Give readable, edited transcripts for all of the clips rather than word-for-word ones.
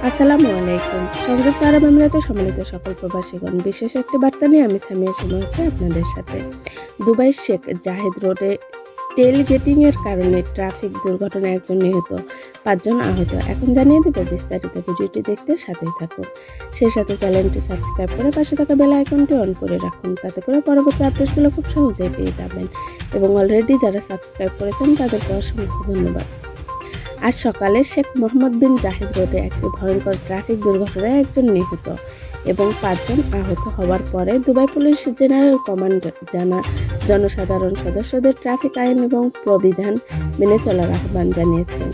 আসসালামু আলাইকুম। সংযুক্ত আরব আমিরাতে সম্মিলিত সকল প্রবাসীগণ, বিশেষ একটি বার্তা নিয়ে আমি সামিয়া শুরু হচ্ছে আপনাদের সাথে। দুবাই শেখ জায়েদ রোডে টেলগেটিংয়ের কারণে ট্রাফিক দুর্ঘটনায় একজন নিহত, 5 জন আহত। এখন জানিয়ে দেব বিস্তারিত। ভিডিওটি দেখতে সাথেই থাকুন। সেই সাথে চ্যানেলটি সাবস্ক্রাইব করে পাশে থাকা বেল আইকনটি অন করে রাখুন, তাতে করে পরবর্তী আপডেটগুলো খুব সহজেই পেয়ে যাবেন। এবং অলরেডি যারা সাবস্ক্রাইব করেছেন তাদেরকে অসংখ্য ধন্যবাদ। আজ সকালে শেখ মোহাম্মদ বিন জায়েদ রোডে একটি ভয়ঙ্কর ট্রাফিক দুর্ঘটনায় একজন নিহত এবং 5 জন আহত হওয়ার পরে দুবাই পুলিশ জেনারেল কমান্ড জনসাধারণ সদস্যদের ট্রাফিক আইন এবং প্রবিধান মেনে চলার আহ্বান জানিয়েছেন।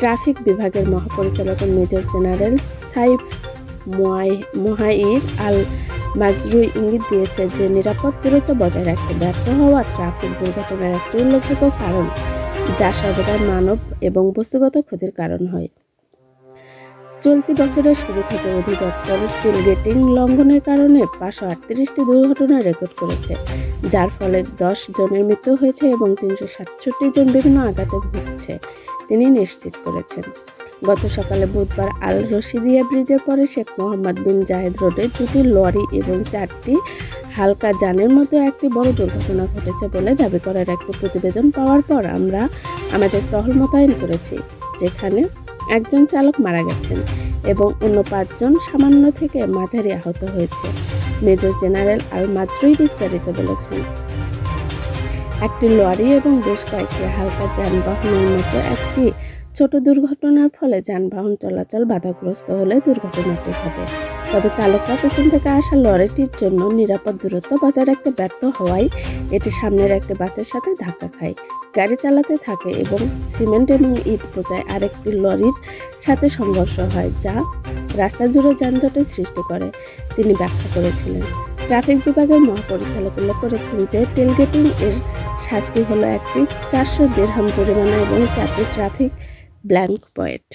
ট্রাফিক বিভাগের মহাপরিচালক মেজর জেনারেল সাইফ মোহাইর আল মাজরুই ইঙ্গিত দিয়েছে যে নিরাপদ দূরত্ব বজায় রাখতে ব্যর্থ হওয়া ট্রাফিক দুর্ঘটনার একটি উল্লেখযোগ্য কারণ, যা সর্বদা মানব এবং বস্তুগত ক্ষতির কারণ হয়। চলতি বছরের শুরু থেকে অধিদপ্তর টেলগেটিং লঙ্ঘনের কারণে 538টি দুর্ঘটনা রেকর্ড করেছে, যার ফলে 10 জনের মৃত্যু হয়েছে এবং 367 জন বিভিন্ন আঘাতে ভুগছে, তিনি নিশ্চিত করেছেন। গত সকালে বুধবার আল রশিদিয়া ব্রিজের পরে শেখ মোহাম্মদ বিন জায়েদ রোডে 2টি লরি এবং 4টি হালকা যানের মতো একটি বড় দুর্ঘটনা ঘটেছে বলে দাবি করার একটি প্রতিবেদন পাওয়ার পর আমরা আমাদের টহল মোতায়েন করেছি, যেখানে একজন চালক মারা গেছেন এবং অন্য 5 জন সামান্য থেকে মাঝারি আহত হয়েছে, মেজর জেনারেল আল মাজরুই বিস্তারিত বলেছেন। একটি লরি এবং বেশ কয়েকটি হালকা যানবাহনের মতো একটি ছোট দুর্ঘটনার ফলে যানবাহন চলাচল বাধাগ্রস্ত হলে দুর্ঘটনাটি ঘটে। তবে চালকরা পেছন থেকে আসা লরিটির জন্য নিরাপদ দূরত্ব বজায় রাখতে ব্যর্থ হওয়ায় এটি সামনের একটি বাসের সাথে ধাক্কা খায়, গাড়ি চালাতে থাকে এবং সিমেন্ট এবং ইট বোঝাই আরেকটি লরির সাথে সংঘর্ষ হয়, যা রাস্তা জুড়ে যানজটের সৃষ্টি করে, তিনি ব্যাখ্যা করেছিলেন। ট্রাফিক বিভাগের মহাপরিচালক উল্লেখ করেছেন যে টেলগেটিং এর শাস্তি হলো একটি 400 দিরহাম জরিমানা এবং 4টি ট্রাফিক ব্ল্যাঙ্ক পয়েন্ট।